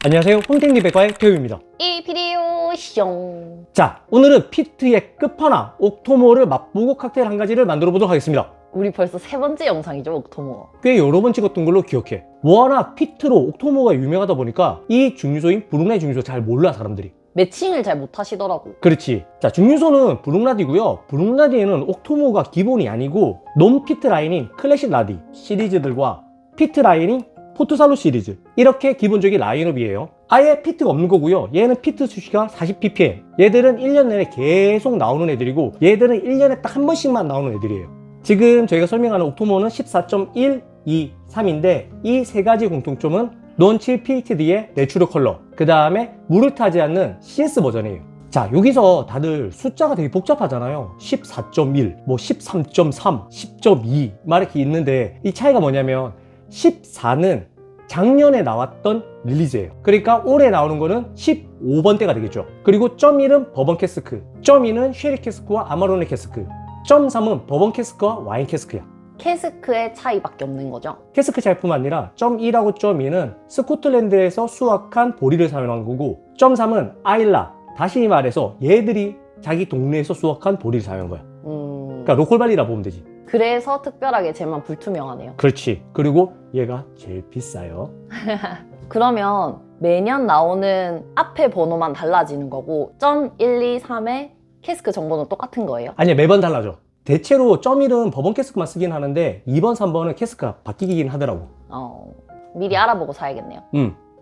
안녕하세요, 홈택리백과의 태우입니다. 이 비디오 숑. 자, 오늘은 피트의 끝판왕 옥토모어를 맛보고 칵테일 한 가지를 만들어 보도록 하겠습니다. 우리 벌써 세 번째 영상이죠, 옥토모어. 꽤 여러 번 찍었던 걸로 기억해. 워낙 피트로 옥토모어가 유명하다 보니까 이 증류소인 브룩라디 증류소 잘 몰라, 사람들이. 매칭을 잘 못하시더라고. 그렇지. 자, 증류소는 브룩라디고요. 브룩라디에는 옥토모어가 기본이 아니고 논피트 라인인 클래식 라디 시리즈들과 피트 라인인 포트살로 시리즈, 이렇게 기본적인 라인업이에요. 아예 피트가 없는 거고요. 얘는 피트 수치가 40ppm. 얘들은 1년 내내 계속 나오는 애들이고, 얘들은 1년에 딱 한 번씩만 나오는 애들이에요. 지금 저희가 설명하는 옥토모어는 14.123인데 이 세 가지 공통점은 non-chill-pilted의 내추럴 컬러, 그 다음에 물을 타지 않는 CS 버전이에요. 자, 여기서 다들 숫자가 되게 복잡하잖아요. 14.1, 뭐 13.3, 10.2 막 이렇게 있는데, 이 차이가 뭐냐면 14는 작년에 나왔던 릴리즈예요. 그러니까 올해 나오는 거는 15번대가 되겠죠. 그리고 .1은 버번 캐스크, .2는 쉐리 캐스크와 아마로네 캐스크, .3은 버번 캐스크와 와인 캐스크야. 캐스크의 차이밖에 없는 거죠. 캐스크 차이뿐만 아니라 .1하고 .2는 스코틀랜드에서 수확한 보리를 사용한 거고, .3은 아일라, 다시 말해서 얘들이 자기 동네에서 수확한 보리를 사용한 거야. 그러니까 로컬발리라 보면 되지. 그래서 특별하게 쟤만 불투명하네요. 그렇지. 그리고 얘가 제일 비싸요. 그러면 매년 나오는 앞에 번호만 달라지는 거고 .1, 2, 3의 캐스크 정보는 똑같은 거예요? 아니야, 매번 달라져. 대체로 .1은 버번 캐스크만 쓰긴 하는데 2번, 3번은 캐스크가 바뀌긴 하더라고. 미리 알아보고 사야겠네요.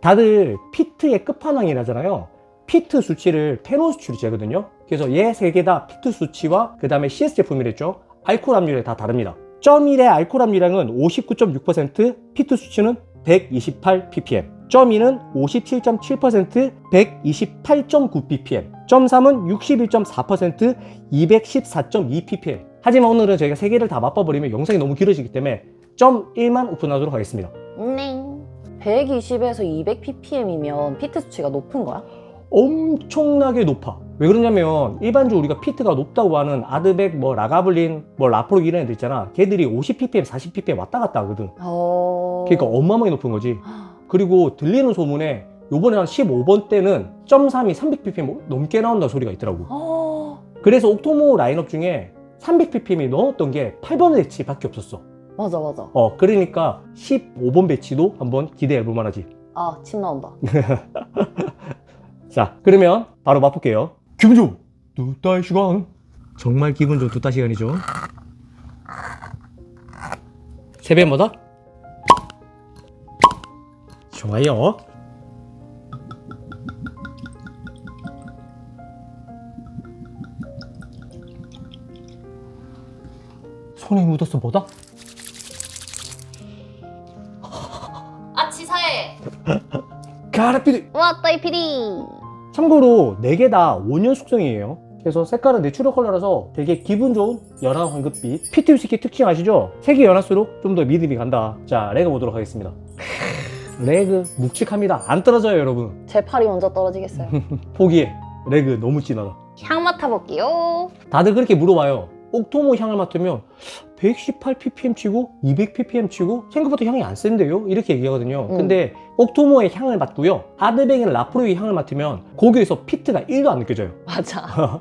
다들 피트의 끝판왕이라잖아요. 피트 수치를 페논 수치로 재거든요. 그래서 얘 세 개 다 피트 수치와 그 다음에 CS 제품이랬죠. 알코올 함유량이 다 다릅니다. .1의 알코올 함유량은 59.6%, 피트 수치는 128ppm. .2는 57.7%, 128.9ppm. .3은 61.4%, 214.2ppm. 하지만 오늘은 저희가 세 개를 다 맛봐버리면 영상이 너무 길어지기 때문에 .1만 오픈하도록 하겠습니다. 네. 120에서 200ppm이면 피트 수치가 높은 거야? 엄청나게 높아. 왜 그러냐면 일반적으로 우리가 피트가 높다고 하는 아드백, 뭐 라가블린, 뭐 라프로이 이런 애들 있잖아. 걔들이 50ppm, 40ppm 왔다 갔다 하거든. 그러니까 어마어마하게 높은 거지. 그리고 들리는 소문에 요번에 한 15번 때는 .3이 300ppm 넘게 나온다는 소리가 있더라고. 그래서 옥토모어 라인업 중에 300ppm이 넘었던 게 8번 배치밖에 없었어. 맞아. 그러니까 15번 배치도 한번 기대해 볼 만하지. 아, 침 나온다. 자, 그러면 바로 맛볼게요. 기분 좋은 뚜따 시간. 정말 기분 좋은 뚜따 시간이죠. 세배마다 좋아요. 손에 묻었어 뭐다? 아치사에 가라피드. 왔다 이 피디. 참고로 4개 다 5년 숙성이에요. 그래서 색깔은 내추럴 컬러라서 되게 기분 좋은 연한 황금빛. 피트 위스키 특징 아시죠? 색이 연할수록 좀 더 믿음이 간다. 자, 레그 보도록 하겠습니다. 레그 묵직합니다. 안 떨어져요, 여러분. 제 팔이 먼저 떨어지겠어요. 포기해. 레그 너무 진하다. 향 맡아볼게요. 다들 그렇게 물어봐요. 옥토모 향을 맡으면 118ppm 치고 200ppm 치고 생각보다 향이 안 센데요? 이렇게 얘기하거든요. 근데 옥토모의 향을 맡고요, 아드백이나 라프로이의 향을 맡으면 거기에서 피트가 1도 안 느껴져요. 맞아.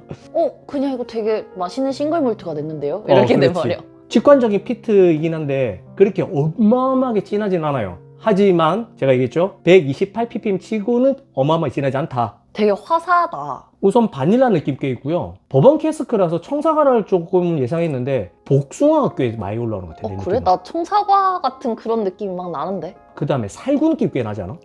그냥 이거 되게 맛있는 싱글 몰트가 됐는데요? 이렇게 돼버려. 직관적인 피트이긴 한데 그렇게 어마어마하게 진하진 않아요. 하지만 제가 얘기했죠, 128ppm 치고는 어마어마하게 진하지 않다. 되게 화사하다. 우선 바닐라 느낌 꽤 있고요. 버번 캐스크라서 청사과를 조금 예상했는데 복숭아가 꽤 많이 올라오는 것 같아요. 그래? 나 청사과 같은 그런 느낌이 막 나는데? 그 다음에 살구 느낌 꽤 나지 않아?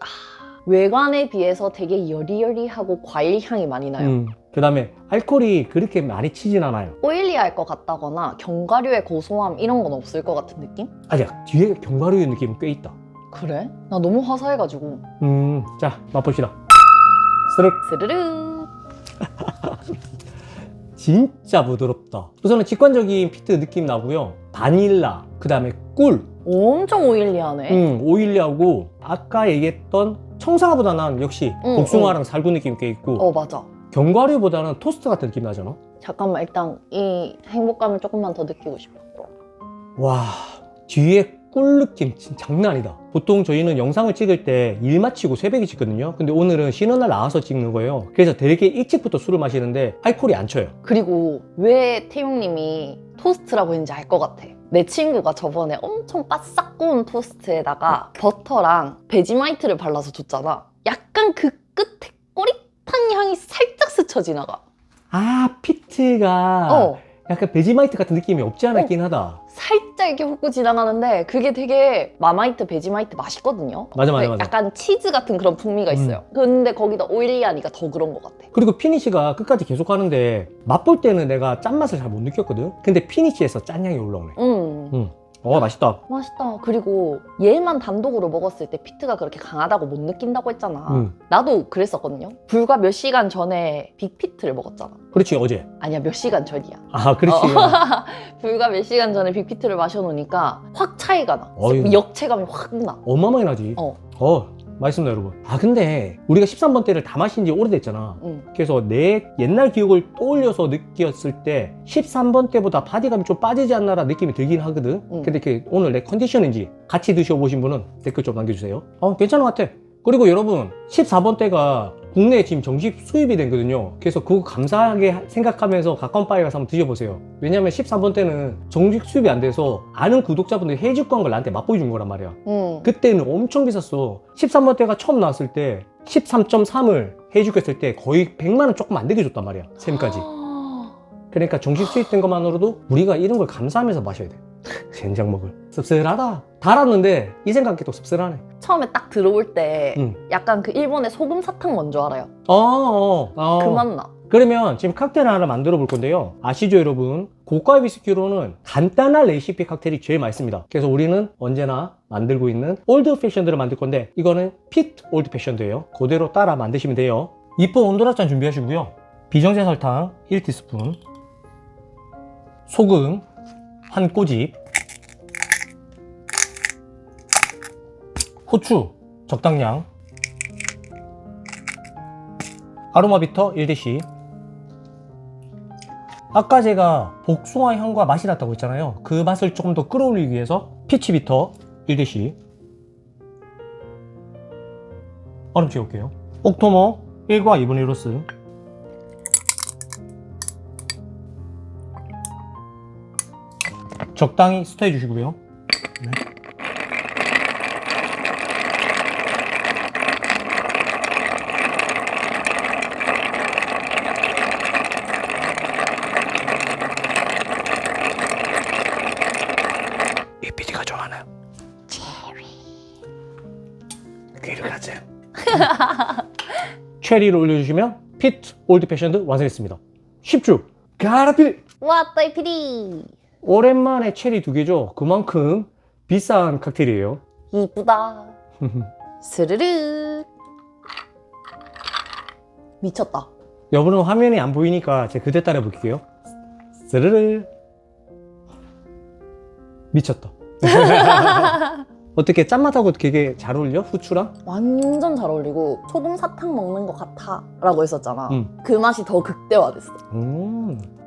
외관에 비해서 되게 여리여리하고 과일 향이 많이 나요. 그 다음에 알코올이 그렇게 많이 치진 않아요. 오일리할 것 같다거나 견과류의 고소함 이런 건 없을 것 같은 느낌? 아니야, 뒤에 견과류의 느낌이 꽤 있다. 그래? 나 너무 화사해가지고. 자, 맛봅시다. 스르륵. 스르르. 진짜 부드럽다. 우선은 직관적인 피트 느낌 나고요. 바닐라, 그 다음에 꿀. 엄청 오일리하네. 오일리하고 아까 얘기했던 청사과보다는 역시 복숭아랑 살구 느낌 꽤 있고, 맞아. 견과류보다는 토스트 같은 느낌 나잖아. 잠깐만, 일단 이 행복감을 조금만 더 느끼고 싶어. 와, 뒤에 꿀 느낌 진짜 장난 아니다. 보통 저희는 영상을 찍을 때 일 마치고 새벽에 찍거든요. 근데 오늘은 쉬는 날 나와서 찍는 거예요. 그래서 되게 일찍부터 술을 마시는데 알코올이 안 쳐요. 그리고 왜 태용님이 토스트라고 했는지 알 것 같아. 내 친구가 저번에 엄청 바싹 구운 토스트에다가 버터랑 베지마이트를 발라서 줬잖아. 약간 그 끝에 꼬릿한 향이 살짝 스쳐 지나가. 아, 피트가 약간 베지마이트 같은 느낌이 없지 않아 있긴 하다. 살짝 이렇게 훑고 지나가는데 그게 되게 마마이트, 베지마이트 맛있거든요. 맞아, 맞아, 맞아. 약간 치즈 같은 그런 풍미가 있어요. 근데 거기다 오일리하니까 더 그런 것 같아. 그리고 피니쉬가 끝까지 계속 가는데 맛볼 때는 내가 짠맛을 잘 못 느꼈거든. 근데 피니쉬에서 짠향이 올라오네. 맛있다. 맛있다. 그리고 얘만 단독으로 먹었을 때 피트가 그렇게 강하다고 못 느낀다고 했잖아. 나도 그랬었거든요. 불과 몇 시간 전에 빅피트를 먹었잖아. 그렇지, 어제. 아니야, 몇 시간 전이야. 아, 그렇지. 불과 몇 시간 전에 빅피트를 마셔놓으니까 확 차이가 나. 어휴. 역체감이 확 나. 어마어마하게 나지. 맛있습니다, 여러분. 아, 근데 우리가 13번대를 다 마신 지 오래됐잖아. 그래서 내 옛날 기억을 떠올려서 느꼈을 때 13번대보다 바디감이 좀 빠지지 않나라 느낌이 들긴 하거든. 근데 이렇게 오늘 내 컨디션인지 같이 드셔보신 분은 댓글 좀 남겨주세요. 괜찮은 것 같아. 그리고 여러분, 14번대가 국내에 지금 정식 수입이 되거든요. 그래서 그거 감사하게 생각하면서 가까운 바에 가서 한번 드셔보세요. 왜냐면 13번대는 정식 수입이 안 돼서 아는 구독자분들이 해직구한 걸 나한테 맛보여준 거란 말이야. 그때는 엄청 비쌌어. 13번대가 처음 나왔을 때 13.3을 해직했을 때 거의 100만 원 조금 안 되게 줬단 말이야. 샘까지. 그러니까 정식 수입된 것만으로도 우리가 이런 걸 감사하면서 마셔야 돼. 젠장 먹을. 씁쓸하다. 달았는데 이 생각이 또 씁쓸하네. 처음에 딱 들어올 때 약간 그 일본의 소금 사탕 뭔지 알아요? 그 맛 나. 그러면 지금 칵테일 하나 만들어 볼 건데요. 아시죠, 여러분? 고가 위스키로는 간단한 레시피 칵테일이 제일 맛있습니다. 그래서 우리는 언제나 만들고 있는 올드 패션들을 만들 건데 이거는 피트 올드 패션드예요. 그대로 따라 만드시면 돼요. 2% 온도라잔 준비하시고요. 비정제 설탕 1티스푼, 소금 한 꼬집, 후추 적당량, 아로마 비터 1대씩. 아까 제가 복숭아 향과 맛이 났다고 했잖아요. 그 맛을 조금 더 끌어올리기 위해서 피치 비터 1대씩. 얼음 채울게요. 옥토머 1과 2분의 1로스, 적당히 스터해 주시고요. 네. 이 PD가 좋아하는 체리 귀를 가진 체리를 올려주시면 피트 올드 패션드 완성했습니다. 쉽죠? 가라필. 왔다 이 피디. 오랜만에 체리 2개죠. 그만큼 비싼 칵테일이에요. 이쁘다. 스르르. 미쳤다. 여러분은 화면이 안 보이니까 제가 그대 따라 볼게요. 스르르. 미쳤다. 어떻게 짠맛하고 되게 잘 어울려? 후추랑? 완전 잘 어울리고 소금 사탕 먹는 것 같아 라고 했었잖아. 그 맛이 더 극대화됐어.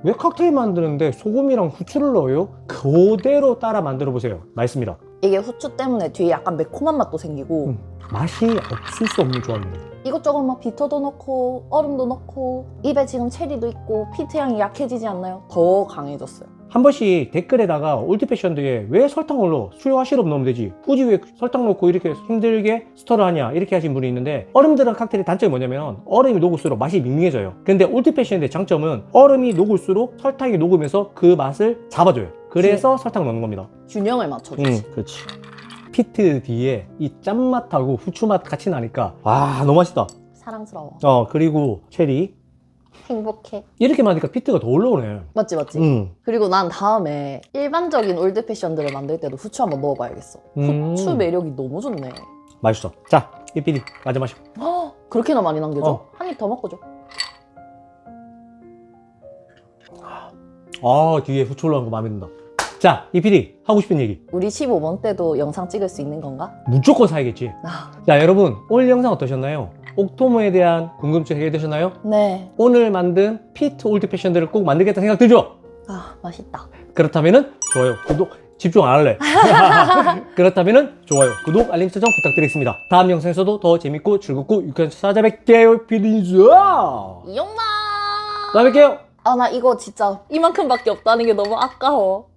왜 칵테일 만드는데 소금이랑 후추를 넣어요? 그대로 따라 만들어 보세요. 맛있습니다. 이게 후추 때문에 뒤에 약간 매콤한 맛도 생기고 맛이 없을 수 없는 조합입니다. 이것저것 막 비터도 넣고 얼음도 넣고 입에 지금 체리도 있고 피트 향이 약해지지 않나요? 더 강해졌어요. 한 번씩 댓글에다가 올드패션드에 왜 설탕을 넣어? 수요와 시럽 넣으면 되지. 굳이 왜 설탕 넣고 이렇게 힘들게 스터를 하냐 이렇게 하신 분이 있는데, 얼음 들어간 칵테일의 단점이 뭐냐면 얼음이 녹을수록 맛이 밍밍해져요. 근데 올드패션드의 장점은 얼음이 녹을수록 설탕이 녹으면서 그 맛을 잡아줘요. 그래서 설탕 넣는 겁니다. 균형을 맞춰주지. 그렇지. 피트 뒤에 이 짠맛하고 후추맛 같이 나니까 와, 너무 맛있다. 사랑스러워. 그리고 체리 행복해. 이렇게 만드니까 피트가 더 올라오네. 맞지 맞지? 그리고 난 다음에 일반적인 올드 패션들을 만들 때도 후추 한번 넣어봐야겠어. 후추 매력이 너무 좋네. 맛있어. 자, 이 PD 맞아 마셔. 그렇게나 많이 남겨줘? 한 입 더 먹고 줘. 뒤에 후추 올라온 거 마음에 든다. 자, 이 PD 하고 싶은 얘기. 우리 15번 때도 영상 찍을 수 있는 건가? 무조건 사야겠지. 자, 여러분 오늘 영상 어떠셨나요? 옥토머에 대한 궁금증 해결되셨나요? 네. 오늘 오늘 만든 피트 올드 패션들을 꼭 만들겠다 생각 들죠? 맛있다. 그렇다면은 좋아요, 구독, 집중 안 할래. 그렇다면은 좋아요, 구독, 알림 설정 부탁드리겠습니다. 다음 영상에서도 더 재밌고 즐겁고 유쾌한 찾아뵐게요. 피디인사. 이엄마. 다음에 뵐게요. 아, 나 이거 진짜 이만큼밖에 없다는 게 너무 아까워.